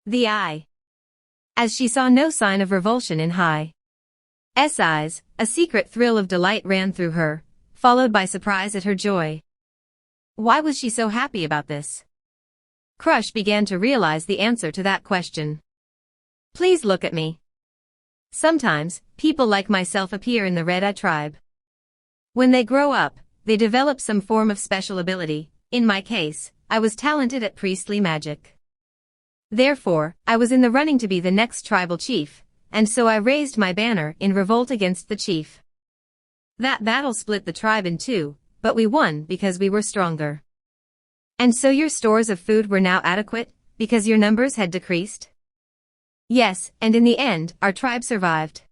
The eye. As she saw no sign of revulsion in Hi's eyes, a secret thrill of delight ran through her, followed by surprise at her joy. Why was she so happy about this? Crush began to realize the answer to that question. Please look at me. Sometimes, people like myself appear in the Red-Eye tribe. When they grow up, they develop some form of special ability. In my case, I was talented at priestly magic. Therefore, I was in the running to be the next tribal chief, and so I raised my banner in revolt against the chief. That battle split the tribe in two, but we won because we were stronger. And so your stores of food were now adequate, because your numbers had decreased? Yes, and in the end, our tribe survived.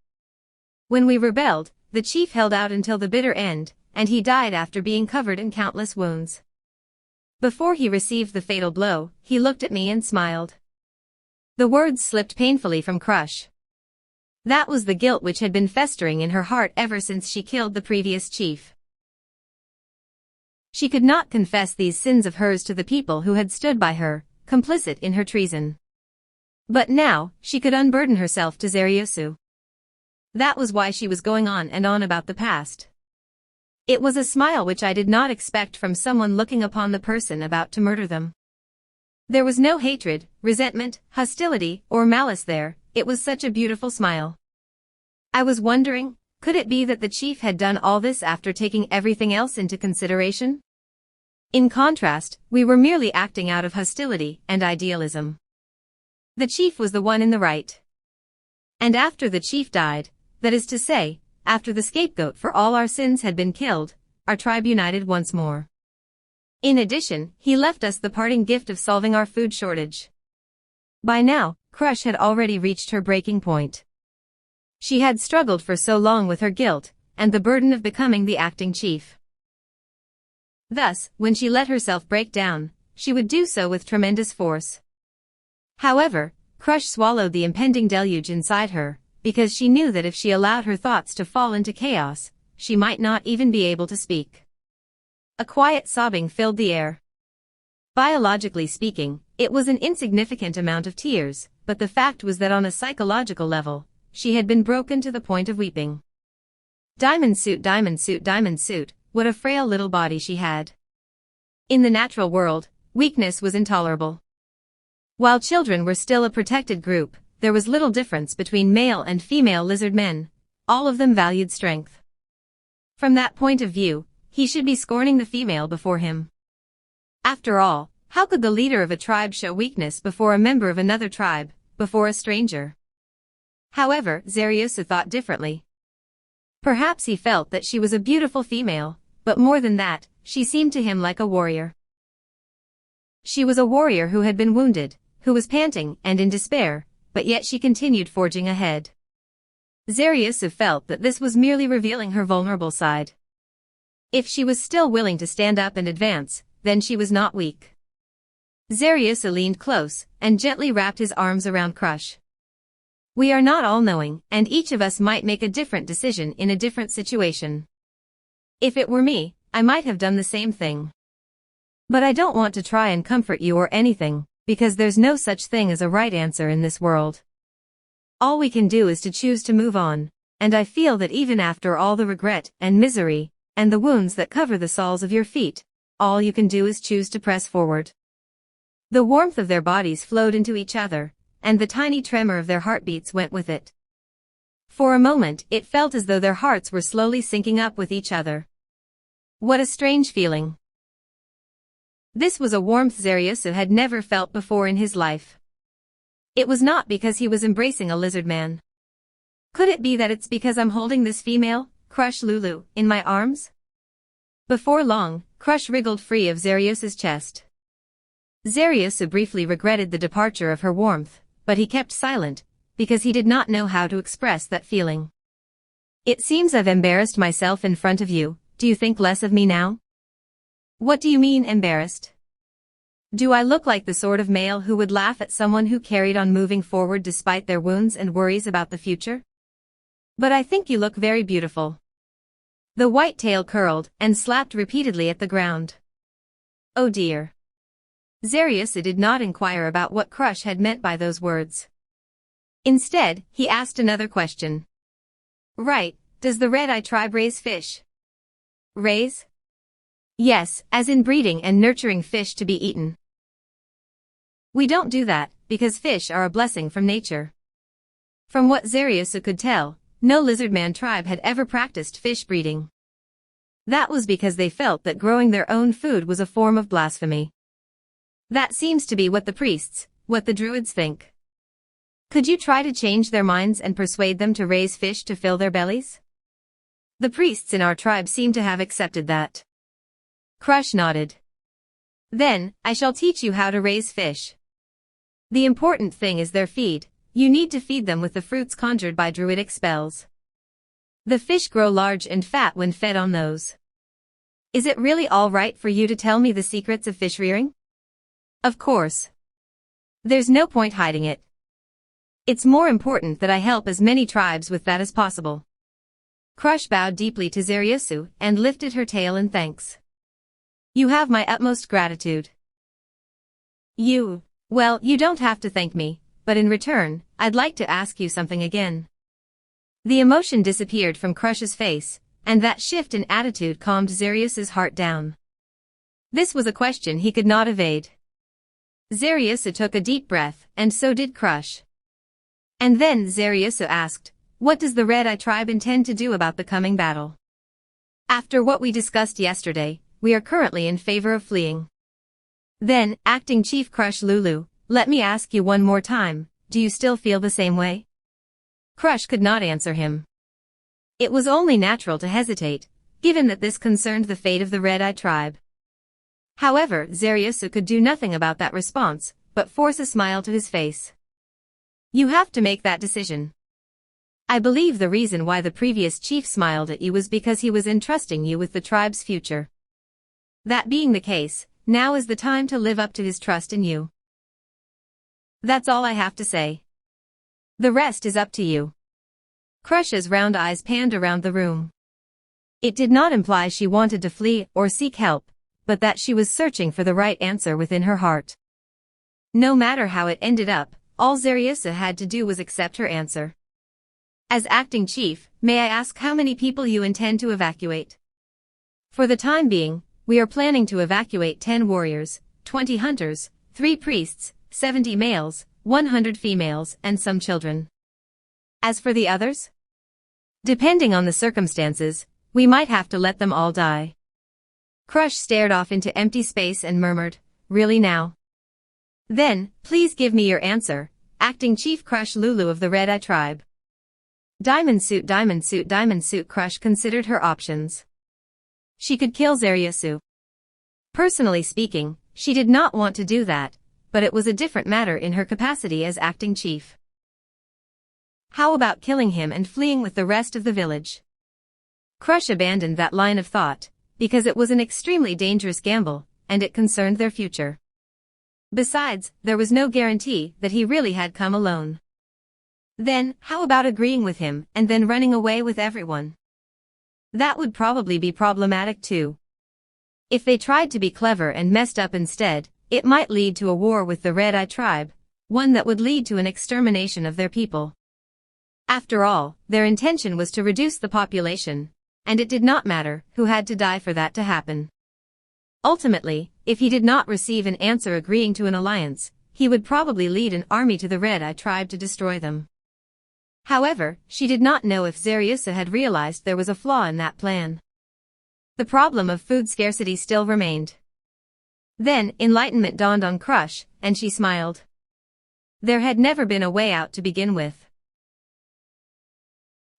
When we rebelled, the chief held out until the bitter end, and he died after being covered in countless wounds. Before he received the fatal blow, he looked at me and smiled. The words slipped painfully from Crush. That was the guilt which had been festering in her heart ever since she killed the previous chief. She could not confess these sins of hers to the people who had stood by her, complicit in her treason. But now, she could unburden herself to Zaryusu. That was why she was going on and on about the past. It was a smile which I did not expect from someone looking upon the person about to murder them. There was no hatred, resentment, hostility, or malice there. It was such a beautiful smile. I was wondering, could it be that the chief had done all this after taking everything else into consideration? In contrast, we were merely acting out of hostility and idealism. The chief was the one in the right. And after the chief died, that is to say, after the scapegoat for all our sins had been killed, our tribe united once more. In addition, he left us the parting gift of solving our food shortage. By now, Crush had already reached her breaking point. She had struggled for so long with her guilt, and the burden of becoming the acting chief. Thus, when she let herself break down, she would do so with tremendous force. However, Crush swallowed the impending deluge inside her, because she knew that if she allowed her thoughts to fall into chaos, she might not even be able to speak. A quiet sobbing filled the air. Biologically speaking, it was an insignificant amount of tears, but the fact was that on a psychological level, she had been broken to the point of weeping. Diamond suit, diamond suit, diamond suit, what a frail little body she had. In the natural world, weakness was intolerable. While children were still a protected group, there was little difference between male and female lizard men. All of them valued strength. From that point of view, he should be scorning the female before him. After all, how could the leader of a tribe show weakness before a member of another tribe, before a stranger? However, Zaryusu thought differently. Perhaps he felt that she was a beautiful female, but more than that, she seemed to him like a warrior. She was a warrior who had been wounded, who was panting and in despair, but yet she continued forging ahead. Zaryusu felt that this was merely revealing her vulnerable side. If she was still willing to stand up and advance, then she was not weak. Zaryusu leaned close, and gently wrapped his arms around Crush. We are not all-knowing, and each of us might make a different decision in a different situation. If it were me, I might have done the same thing. But I don't want to try and comfort you or anything, because there's no such thing as a right answer in this world. All we can do is to choose to move on, and I feel that even after all the regret and misery, and the wounds that cover the soles of your feet, all you can do is choose to press forward. The warmth of their bodies flowed into each other, and the tiny tremor of their heartbeats went with it. For a moment, it felt as though their hearts were slowly syncing up with each other. What a strange feeling. This was a warmth Zaryusu had never felt before in his life. It was not because he was embracing a lizard man. Could it be that it's because I'm holding this female, Crush Lulu, in my arms? Before long, Crush wriggled free of Zaryusu's chest. Zaryusu briefly regretted the departure of her warmth, but he kept silent, because he did not know how to express that feeling. It seems I've embarrassed myself in front of you. Do you think less of me now? What do you mean embarrassed? Do I look like the sort of male who would laugh at someone who carried on moving forward despite their wounds and worries about the future? But I think you look very beautiful. The white tail curled and slapped repeatedly at the ground. Oh dear. Zariusa did not inquire about what Crush had meant by those words. Instead, he asked another question. Right, does the Red Eye tribe raise fish? Raise? Yes, as in breeding and nurturing fish to be eaten. We don't do that, because fish are a blessing from nature. From what Zariusa could tell, no lizardman tribe had ever practiced fish breeding. That was because they felt that growing their own food was a form of blasphemy. That seems to be what the priests, what the druids think. Could you try to change their minds and persuade them to raise fish to fill their bellies? The priests in our tribe seem to have accepted that. Crush nodded. Then, I shall teach you how to raise fish. The important thing is their feed. You need to feed them with the fruits conjured by druidic spells. The fish grow large and fat when fed on those. Is it really all right for you to tell me the secrets of fish rearing? Of course. There's no point hiding it. It's more important that I help as many tribes with that as possible. Crush bowed deeply to Zariusa and lifted her tail in thanks. You have my utmost gratitude. Well, you don't have to thank me, but in return, I'd like to ask you something again. The emotion disappeared from Crush's face, and that shift in attitude calmed Zariusa's heart down. This was a question he could not evade. Zariusa took a deep breath, and so did Crush. And then Zariusa asked, what does the Red Eye tribe intend to do about the coming battle? After what we discussed yesterday, we are currently in favor of fleeing. Then, Acting Chief Crush Lulu, let me ask you one more time, do you still feel the same way? Crush could not answer him. It was only natural to hesitate, given that this concerned the fate of the Red Eye tribe. However, Zariusa could do nothing about that response, but force a smile to his face. You have to make that decision. I believe the reason why the previous chief smiled at you was because he was entrusting you with the tribe's future. That being the case, now is the time to live up to his trust in you. That's all I have to say. The rest is up to you. Crush's round eyes panned around the room. It did not imply she wanted to flee or seek help, but that she was searching for the right answer within her heart. No matter how it ended up, all Zariusa had to do was accept her answer. As acting chief, may I ask how many people you intend to evacuate? For the time being, we are planning to evacuate 10 warriors, 20 hunters, 3 priests, 70 males, 100 females, and some children. As for the others? Depending on the circumstances, we might have to let them all die. Crush stared off into empty space and murmured, really now? Then, please give me your answer, Acting Chief Crush Lulu of the Red Eye tribe. Diamond Suit Crush considered her options. She could kill Zariusa. Personally speaking, she did not want to do that, but it was a different matter in her capacity as acting chief. How about killing him and fleeing with the rest of the village? Crush abandoned that line of thought, because it was an extremely dangerous gamble, and it concerned their future. Besides, there was no guarantee that he really had come alone. Then, how about agreeing with him and then running away with everyone? That would probably be problematic too. If they tried to be clever and messed up instead, it might lead to a war with the Red Eye tribe, one that would lead to an extermination of their people. After all, their intention was to reduce the population, and it did not matter who had to die for that to happen. Ultimately, if he did not receive an answer agreeing to an alliance, he would probably lead an army to the Red Eye tribe to destroy them. However, she did not know if Zariusa had realized there was a flaw in that plan. The problem of food scarcity still remained. Then, enlightenment dawned on Crush, and she smiled. There had never been a way out to begin with.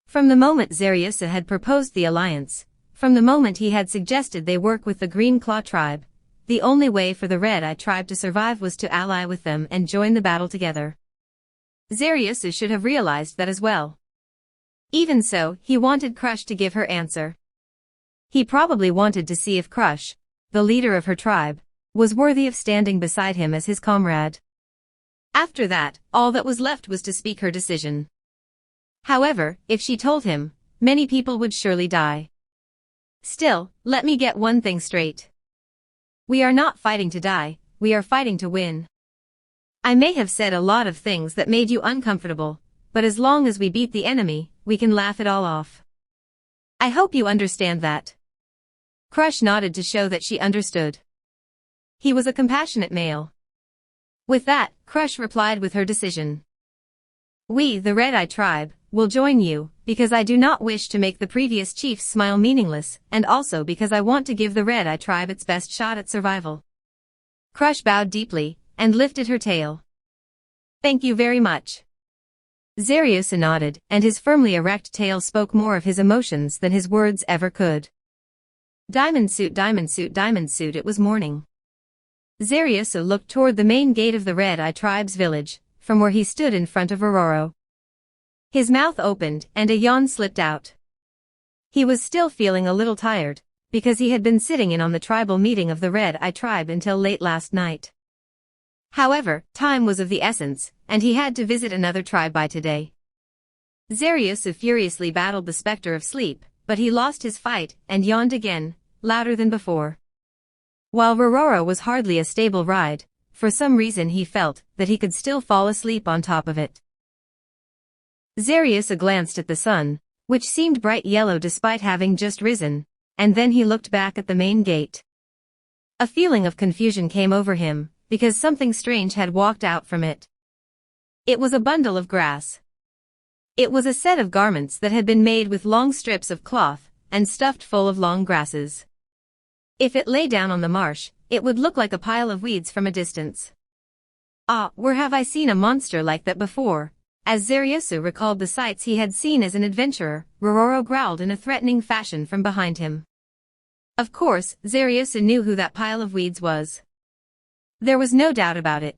From the moment Zariusa had proposed the alliance, from the moment he had suggested they work with the Green Claw tribe, the only way for the Red Eye tribe to survive was to ally with them and join the battle together. Zariusa should have realized that as well. Even so, he wanted Crush to give her answer. He probably wanted to see if Crush, the leader of her tribe, was worthy of standing beside him as his comrade. After that, all that was left was to speak her decision. However, if she told him, many people would surely die. Still, let me get one thing straight. We are not fighting to die, we are fighting to win. I may have said a lot of things that made you uncomfortable, but as long as we beat the enemy, we can laugh it all off. I hope you understand that. Crush nodded to show that she understood. He was a compassionate male. With that, Crush replied with her decision. We, the Red-Eye tribe, will join you, because I do not wish to make the previous chief's smile meaningless, and also because I want to give the Red-Eye tribe its best shot at survival. Crush bowed deeply, and lifted her tail. Thank you very much. Zariusa nodded, and his firmly erect tail spoke more of his emotions than his words ever could. Diamond suit, diamond suit, diamond suit. It was morning. Zariusa looked toward the main gate of the Red-Eye tribe's village, from where he stood in front of Rororo. His mouth opened, and a yawn slipped out. He was still feeling a little tired, because he had been sitting in on the tribal meeting of the Red-Eye tribe until late last night. However, time was of the essence, and he had to visit another tribe by today. Zariusa furiously battled the specter of sleep, but he lost his fight, and yawned again, louder than before. While Rororo was hardly a stable ride, for some reason he felt that he could still fall asleep on top of it. Zariusa glanced at the sun, which seemed bright yellow despite having just risen, and then he looked back at the main gate. A feeling of confusion came over him, because something strange had walked out from it. It was a bundle of grass. It was a set of garments that had been made with long strips of cloth, and stuffed full of long grasses. If it lay down on the marsh, it would look like a pile of weeds from a distance. Ah, where have I seen a monster like that before? As Zariusa recalled the sights he had seen as an adventurer, Rororo growled in a threatening fashion from behind him. Of course, Zariusa knew who that pile of weeds was. There was no doubt about it.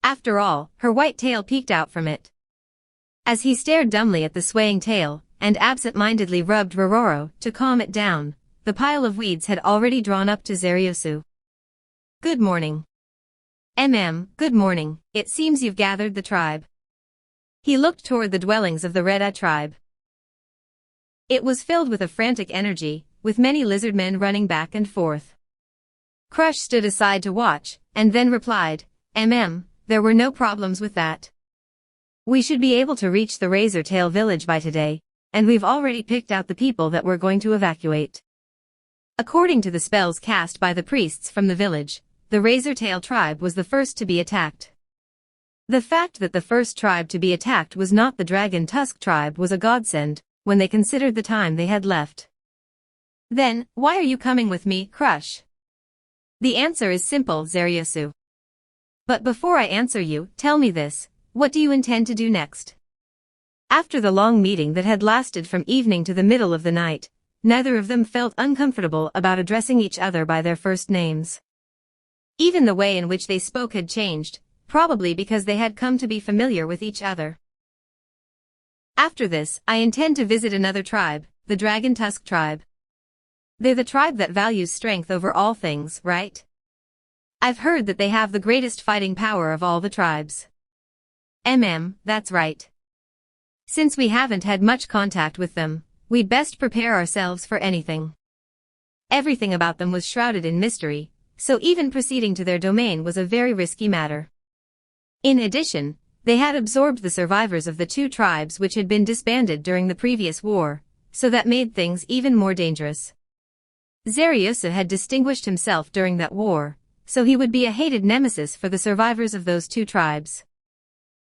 After all, her white tail peeked out from it. As he stared dumbly at the swaying tail, and absent-mindedly rubbed Rororo to calm it down, the pile of weeds had already drawn up to Zariusa. Good morning. Good morning, it seems you've gathered the tribe. He looked toward the dwellings of the Red-Eye tribe. It was filled with a frantic energy, with many lizard men running back and forth. Crush stood aside to watch, and then replied, there were no problems with that. We should be able to reach the Razortail village by today, and we've already picked out the people that we're going to evacuate. According to the spells cast by the priests from the village, the Razortail tribe was the first to be attacked. The fact that the first tribe to be attacked was not the Dragon Tusk tribe was a godsend, when they considered the time they had left. Then, why are you coming with me, Crush? The answer is simple, Zariusa. But before I answer you, tell me this, what do you intend to do next? After the long meeting that had lasted from evening to the middle of the night, neither of them felt uncomfortable about addressing each other by their first names. Even the way in which they spoke had changed, probably because they had come to be familiar with each other. After this, I intend to visit another tribe, the Dragon Tusk tribe. They're the tribe that values strength over all things, right? I've heard that they have the greatest fighting power of all the tribes. That's right. Since we haven't had much contact with them, we'd best prepare ourselves for anything. Everything about them was shrouded in mystery, so even proceeding to their domain was a very risky matter. In addition, they had absorbed the survivors of the two tribes which had been disbanded during the previous war, so that made things even more dangerous. Zariusa had distinguished himself during that war, so he would be a hated nemesis for the survivors of those two tribes.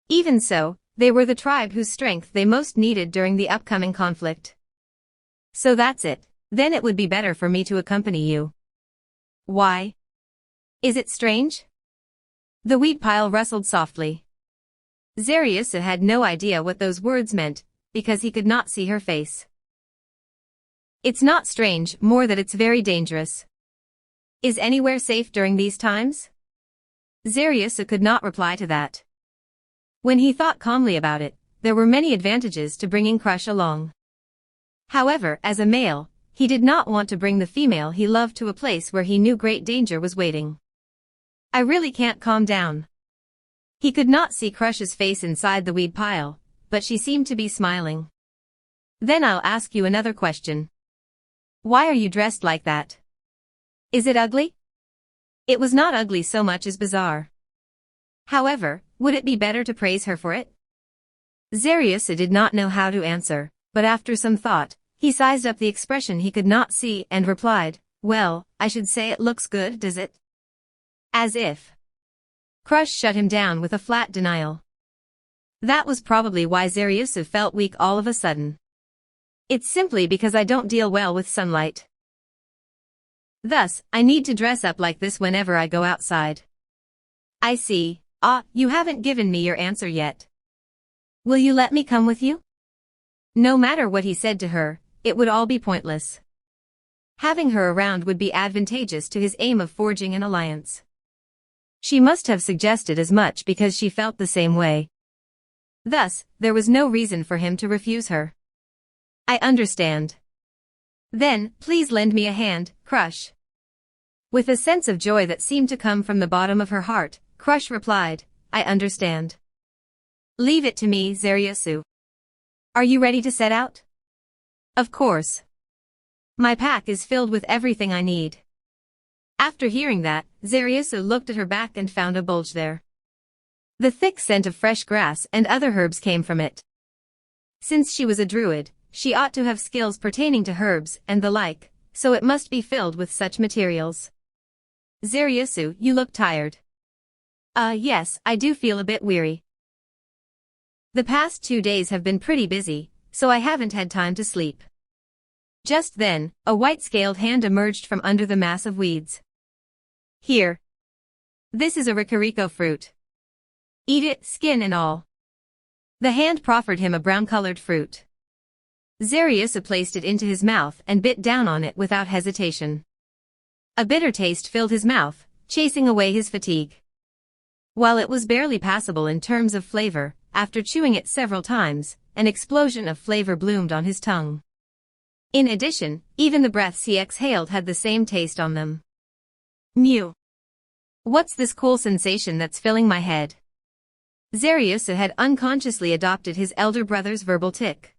Even so, they were the tribe whose strength they most needed during the upcoming conflict. So that's it. Then it would be better for me to accompany you. Why? Is it strange? The weed pile rustled softly. Zariusa had no idea what those words meant, because he could not see her face. It's not strange, more that it's very dangerous. Is anywhere safe during these times? Zariusa could not reply to that. When he thought calmly about it, there were many advantages to bringing Crush along. However, as a male, he did not want to bring the female he loved to a place where he knew great danger was waiting. I really can't calm down. He could not see Crush's face inside the weed pile, but she seemed to be smiling. Then I'll ask you another question. Why are you dressed like that? Is it ugly? It was not ugly so much as bizarre. However, would it be better to praise her for it? Zariusa did not know how to answer, but after some thought, he sized up the expression he could not see and replied, "Well, I should say it looks good, does it?" As if. Crush shut him down with a flat denial. That was probably why Zariusa felt weak all of a sudden. "It's simply because I don't deal well with sunlight. Thus, I need to dress up like this whenever I go outside." "I see. You haven't given me your answer yet. Will you let me come with you?" No matter what he said to her, it would all be pointless. Having her around would be advantageous to his aim of forging an alliance. She must have suggested as much because she felt the same way. Thus, there was no reason for him to refuse her. "I understand. Then, please lend me a hand, Crush." With a sense of joy that seemed to come from the bottom of her heart, Crush replied, "I understand. Leave it to me, Zariusa. Are you ready to set out?" "Of course. My pack is filled with everything I need." After hearing that, Zariusa looked at her back and found a bulge there. The thick scent of fresh grass and other herbs came from it. Since she was a druid, she ought to have skills pertaining to herbs and the like, so it must be filled with such materials. "Zariusa, you look tired." Yes, I do feel a bit weary. The past 2 days have been pretty busy, so I haven't had time to sleep." Just then, a white-scaled hand emerged from under the mass of weeds. "Here. This is a ricarico fruit. Eat it, skin and all." The hand proffered him a brown-colored fruit. Zariusa placed it into his mouth and bit down on it without hesitation. A bitter taste filled his mouth, chasing away his fatigue. While it was barely passable in terms of flavor, after chewing it several times, an explosion of flavor bloomed on his tongue. In addition, even the breaths he exhaled had the same taste on them. Mew. What's this cool sensation that's filling my head? Zariusa had unconsciously adopted his elder brother's verbal tic.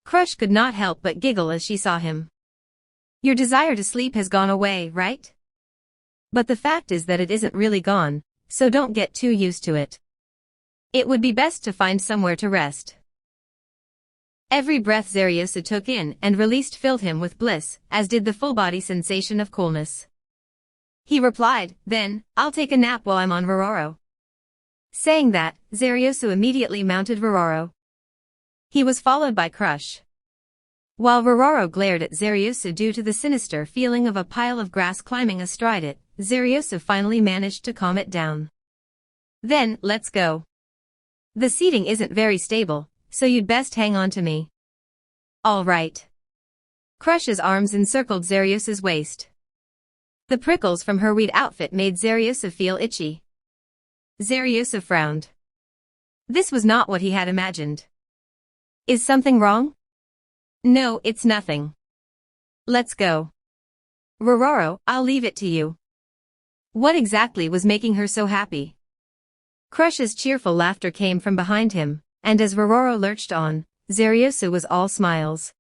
Crush could not help but giggle as she saw him. "Your desire to sleep has gone away, right? But the fact is that it isn't really gone, so don't get too used to it. It would be best to find somewhere to rest." Every breath Zariusa took in and released filled him with bliss, as did the full-body sensation of coolness. He replied, "Then, I'll take a nap while I'm on Rororo." Saying that, Zariusa immediately mounted Rororo. He was followed by Crush. While Rororo glared at Zariusa due to the sinister feeling of a pile of grass climbing astride it, Zariusa finally managed to calm it down. "Then, let's go. The seating isn't very stable, so you'd best hang on to me." "All right." Crush's arms encircled Zariusa's waist. The prickles from her weed outfit made Zariusa feel itchy. Zariusa frowned. This was not what he had imagined. "Is something wrong?" "No, it's nothing. Let's go. Rororo, I'll leave it to you." What exactly was making her so happy? Crush's cheerful laughter came from behind him, and as Rororo lurched on, Zariusa was all smiles.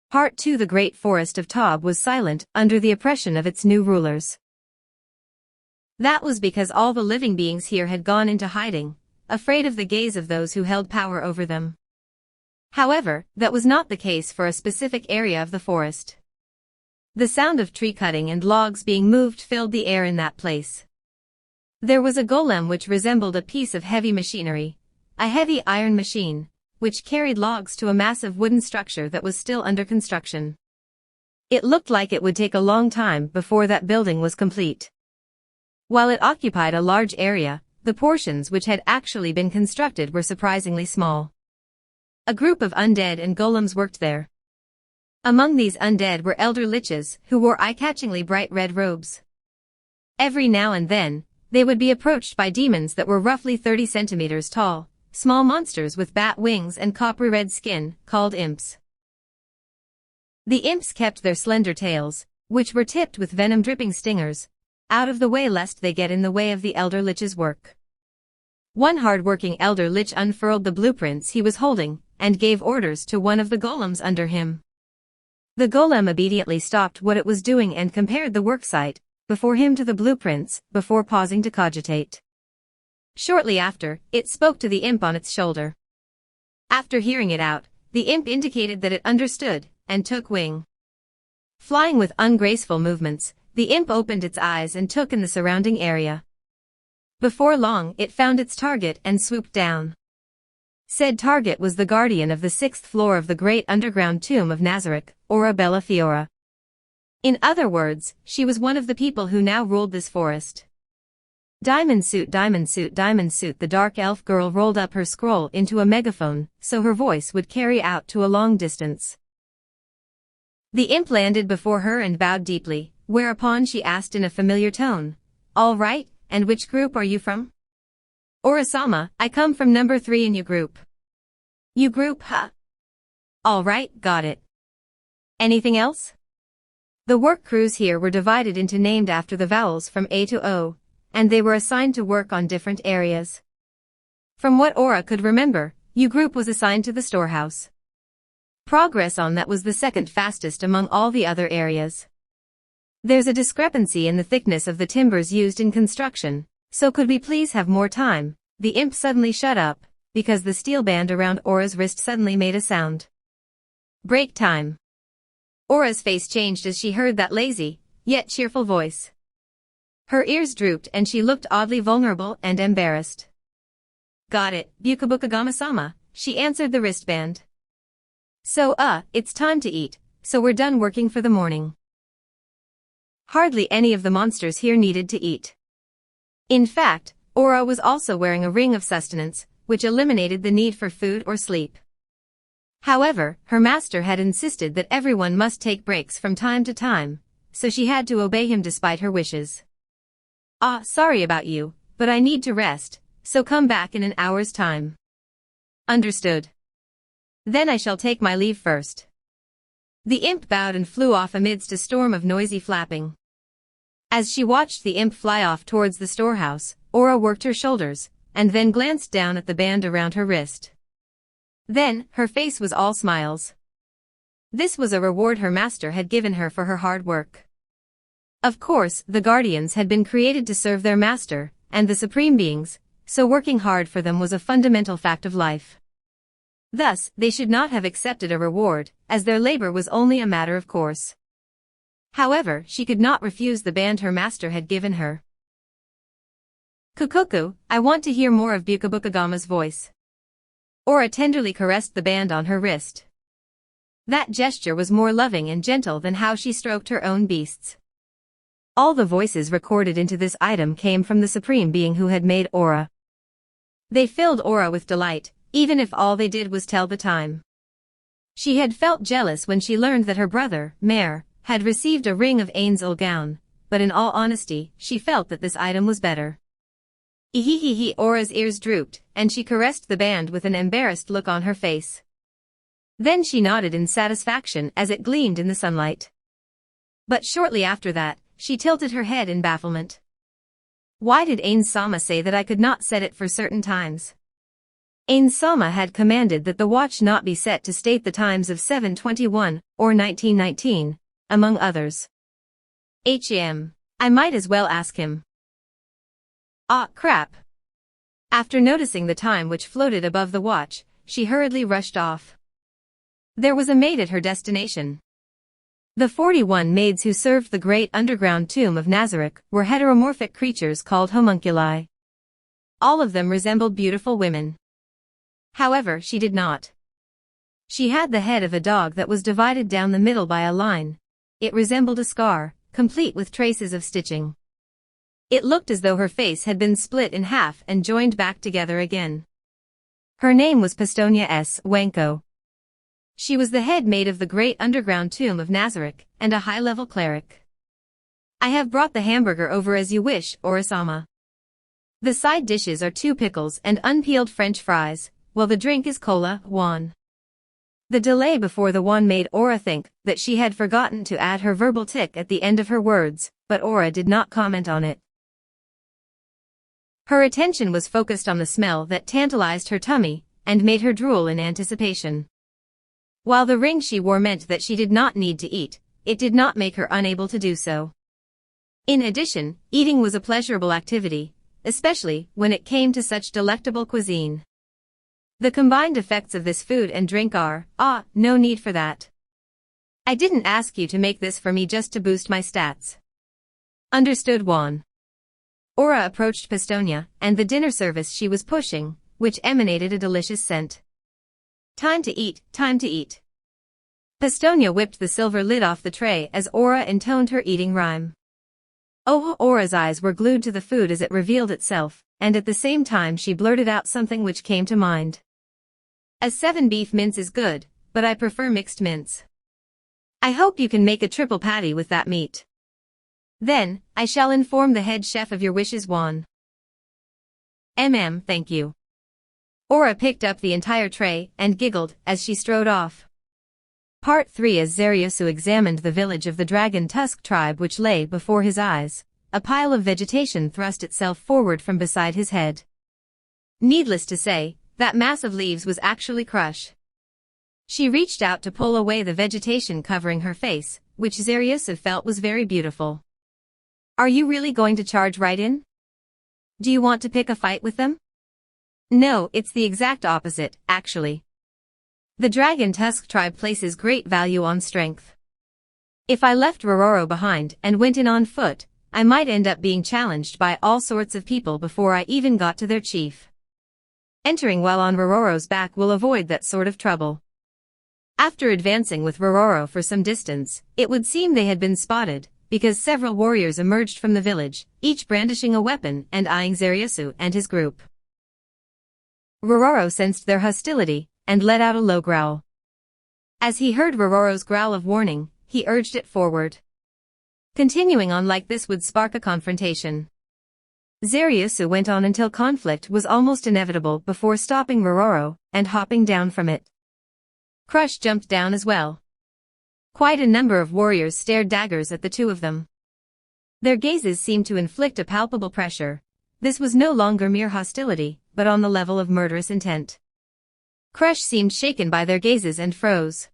Part 2. The great forest of Tob was silent under the oppression of its new rulers. That was because all the living beings here had gone into hiding, afraid of the gaze of those who held power over them. However, that was not the case for a specific area of the forest. The sound of tree cutting and logs being moved filled the air in that place. There was a golem which resembled a piece of heavy machinery, a heavy iron machine, which carried logs to a massive wooden structure that was still under construction. It looked like it would take a long time before that building was complete. While it occupied a large area, the portions which had actually been constructed were surprisingly small. A group of undead and golems worked there. Among these undead were elder liches who wore eye-catchingly bright red robes. Every now and then, they would be approached by demons that were roughly 30 centimeters tall, small monsters with bat wings and coppery red skin, called imps. The imps kept their slender tails, which were tipped with venom-dripping stingers, out of the way lest they get in the way of the elder lich's work. One hard-working elder lich unfurled the blueprints he was holding, and gave orders to one of the golems under him. The golem obediently stopped what it was doing and compared the worksite, before him to the blueprints, before pausing to cogitate. Shortly after, it spoke to the imp on its shoulder. After hearing it out, the imp indicated that it understood, and took wing. Flying with ungraceful movements, the imp opened its eyes and took in the surrounding area. Before long, it found its target and swooped down. Said target was the guardian of the 6th floor of the great underground tomb of Nazarick, Ora Bella Fiora. In other words, she was one of the people who now ruled this forest. Diamond suit, diamond suit, diamond suit. The dark elf girl rolled up her scroll into a megaphone, so her voice would carry out to a long distance. The imp landed before her and bowed deeply, whereupon she asked in a familiar tone, "All right, and which group are you from?" "Ora-sama, I come from number 3 in your group." "You group, huh? All right, got it. Anything else?" The work crews here were divided into named after the vowels from A to O, and they were assigned to work on different areas. From what Ora could remember, U group was assigned to the storehouse. Progress on that was the second fastest among all the other areas. There's a discrepancy in the thickness of the timbers used in construction, so could we please have more time? The imp suddenly shut up, because the steel band around Aura's wrist suddenly made a sound. Break time. Aura's face changed as she heard that lazy, yet cheerful voice. Her ears drooped and she looked oddly vulnerable and embarrassed. "Got it, Bukabukagama-sama," she answered the wristband. "So, it's time to eat, so we're done working for the morning." Hardly any of the monsters here needed to eat. In fact, Ora was also wearing a ring of sustenance, which eliminated the need for food or sleep. However, her master had insisted that everyone must take breaks from time to time, so she had to obey him despite her wishes. Sorry about you, but I need to rest, so come back in an hour's time." "Understood. Then I shall take my leave first." The imp bowed and flew off amidst a storm of noisy flapping. As she watched the imp fly off towards the storehouse, Ora worked her shoulders, and then glanced down at the band around her wrist. Then, her face was all smiles. This was a reward her master had given her for her hard work. Of course, the Guardians had been created to serve their master, and the Supreme Beings, so working hard for them was a fundamental fact of life. Thus, they should not have accepted a reward, as their labor was only a matter of course. However, she could not refuse the band her master had given her. "Kukuku, I want to hear more of Bukabukagama's voice." Ora tenderly caressed the band on her wrist. That gesture was more loving and gentle than how she stroked her own beasts. All the voices recorded into this item came from the Supreme Being who had made Ora. They filled Ora with delight, even if all they did was tell the time. She had felt jealous when she learned that her brother, Mare, had received a ring of Ain's gown, but in all honesty, she felt that this item was better. Ehehehe, Ora's ears drooped, and she caressed the band with an embarrassed look on her face. Then she nodded in satisfaction as it gleamed in the sunlight. But shortly after that, she tilted her head in bafflement. Why did Ain-sama say that I could not set it for certain times? Ain-sama had commanded that the watch not be set to state the times of 7:21 or 1919, among others. I might as well ask him. Crap. After noticing the time which floated above the watch, she hurriedly rushed off. There was a maid at her destination. The 41 maids who served the great underground tomb of Nazarick were heteromorphic creatures called homunculi. All of them resembled beautiful women. However, she did not. She had the head of a dog that was divided down the middle by a line. It resembled a scar, complete with traces of stitching. It looked as though her face had been split in half and joined back together again. Her name was Pistonia S. Wanko. She was the head maid of the great underground tomb of Nazarick, and a high-level cleric. I have brought the hamburger over as you wish, Orasama. The side dishes are 2 pickles and unpeeled French fries, while the drink is cola, wine. The delay before the wine made Ora think that she had forgotten to add her verbal tick at the end of her words, but Ora did not comment on it. Her attention was focused on the smell that tantalized her tummy, and made her drool in anticipation. While the ring she wore meant that she did not need to eat, it did not make her unable to do so. In addition, eating was a pleasurable activity, especially when it came to such delectable cuisine. The combined effects of this food and drink are, no need for that. I didn't ask you to make this for me just to boost my stats. Understood, Juan. Aura approached Pestonia and the dinner service she was pushing, which emanated a delicious scent. Time to eat, time to eat. Pestonia whipped the silver lid off the tray as Aura intoned her eating rhyme. Oh, Aura's eyes were glued to the food as it revealed itself, and at the same time she blurted out something which came to mind. A 7 beef mince is good, but I prefer mixed mince. I hope you can make a triple patty with that meat. Then, I shall inform the head chef of your wishes, Juan. Thank you. Aura picked up the entire tray and giggled as she strode off. Part 3. As Zariusu examined the village of the Dragon Tusk tribe which lay before his eyes, a pile of vegetation thrust itself forward from beside his head. Needless to say, that mass of leaves was actually Crush. She reached out to pull away the vegetation covering her face, which Zariusu felt was very beautiful. Are you really going to charge right in? Do you want to pick a fight with them? No, it's the exact opposite, actually. The Dragon Tusk tribe places great value on strength. If I left Rororo behind and went in on foot, I might end up being challenged by all sorts of people before I even got to their chief. Entering while on Rororo's back will avoid that sort of trouble. After advancing with Rororo for some distance, it would seem they had been spotted, because several warriors emerged from the village, each brandishing a weapon and eyeing Zariusu and his group. Rororo sensed their hostility, and let out a low growl. As he heard Rororo's growl of warning, he urged it forward. Continuing on like this would spark a confrontation. Zariusu went on until conflict was almost inevitable before stopping Rororo and hopping down from it. Crush jumped down as well. Quite a number of warriors stared daggers at the two of them. Their gazes seemed to inflict a palpable pressure. This was no longer mere hostility, but on the level of murderous intent. Crush seemed shaken by their gazes and froze.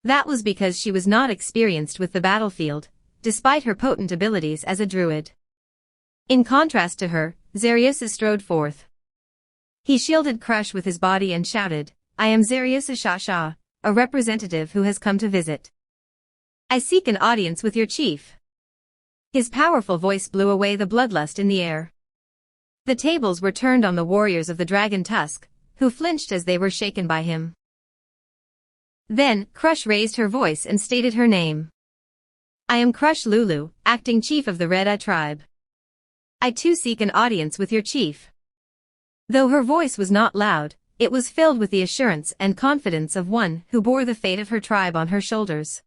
That was because she was not experienced with the battlefield, despite her potent abilities as a druid. In contrast to her, Zariusu strode forth. He shielded Crush with his body and shouted, I am Zariusu Shasha, a representative who has come to visit. I seek an audience with your chief. His powerful voice blew away the bloodlust in the air. The tables were turned on the warriors of the Dragon Tusk, who flinched as they were shaken by him. Then, Crush raised her voice and stated her name. I am Crush Lulu, acting chief of the Red Eye tribe. I too seek an audience with your chief. Though her voice was not loud, it was filled with the assurance and confidence of one who bore the fate of her tribe on her shoulders.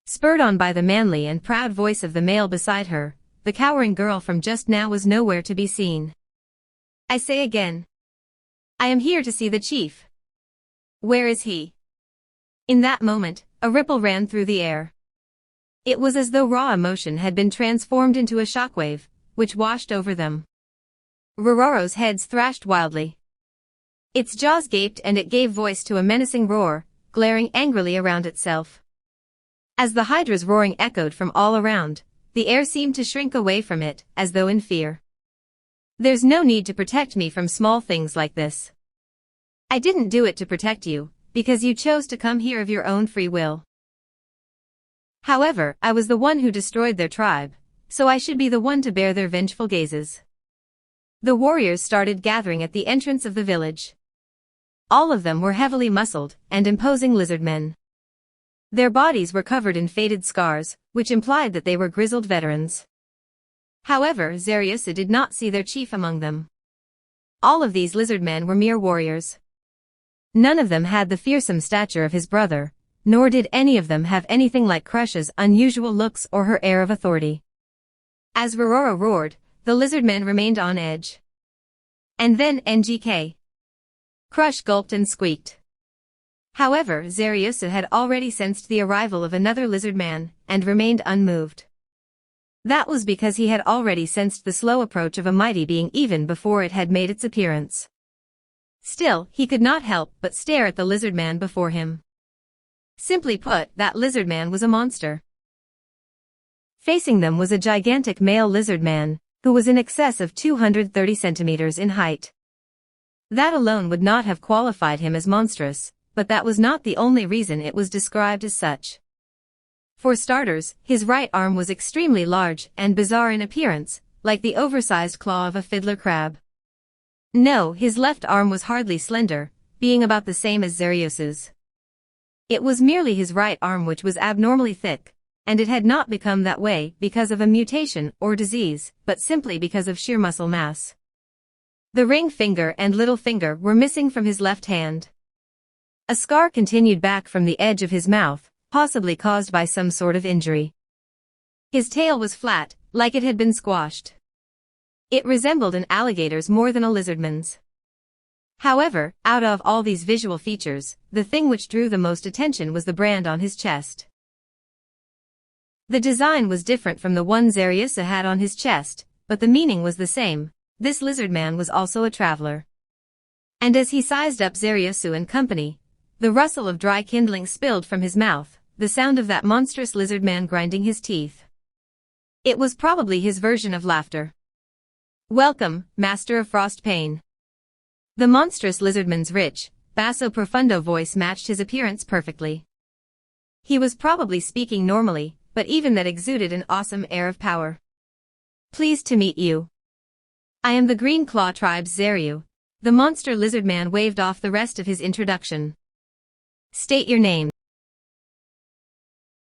Spurred on by the manly and proud voice of the male beside her, the cowering girl from just now was nowhere to be seen. I say again. I am here to see the chief. Where is he? In that moment, a ripple ran through the air. It was as though raw emotion had been transformed into a shockwave, which washed over them. Rororo's heads thrashed wildly. Its jaws gaped and it gave voice to a menacing roar, glaring angrily around itself. As the hydra's roaring echoed from all around, the air seemed to shrink away from it, as though in fear. There's no need to protect me from small things like this. I didn't do it to protect you, because you chose to come here of your own free will. However, I was the one who destroyed their tribe, so I should be the one to bear their vengeful gazes. The warriors started gathering at the entrance of the village. All of them were heavily muscled and imposing lizard men. Their bodies were covered in faded scars, which implied that they were grizzled veterans. However, Zariusu did not see their chief among them. All of these lizard men were mere warriors. None of them had the fearsome stature of his brother, nor did any of them have anything like Crush's unusual looks or her air of authority. As Rororo roared, the lizard men remained on edge. And then NGK. Crush gulped and squeaked. However, Zariusu had already sensed the arrival of another lizard man, and remained unmoved. That was because he had already sensed the slow approach of a mighty being even before it had made its appearance. Still, he could not help but stare at the lizard man before him. Simply put, that lizard man was a monster. Facing them was a gigantic male lizard man, who was in excess of 230 centimeters in height. That alone would not have qualified him as monstrous, but that was not the only reason it was described as such. For starters, his right arm was extremely large and bizarre in appearance, like the oversized claw of a fiddler crab. No, his left arm was hardly slender, being about the same as Xerios's. It was merely his right arm which was abnormally thick, and it had not become that way because of a mutation or disease, but simply because of sheer muscle mass. The ring finger and little finger were missing from his left hand. A scar continued back from the edge of his mouth, possibly caused by some sort of injury. His tail was flat, like it had been squashed. It resembled an alligator's more than a lizardman's. However, out of all these visual features, the thing which drew the most attention was the brand on his chest. The design was different from the one Xeriosa had on his chest, but the meaning was the same. This lizard man was also a traveler. And as he sized up Xeriosu and company, the rustle of dry kindling spilled from his mouth, the sound of that monstrous lizard man grinding his teeth. It was probably his version of laughter. "Welcome, Master of Frost Pain." The monstrous lizardman's rich, basso profundo voice matched his appearance perfectly. He was probably speaking normally, but even that exuded an awesome air of power. "Pleased to meet you. I am the Green Claw Tribe's Xeryu." The monster lizard man waved off the rest of his introduction. "State your names."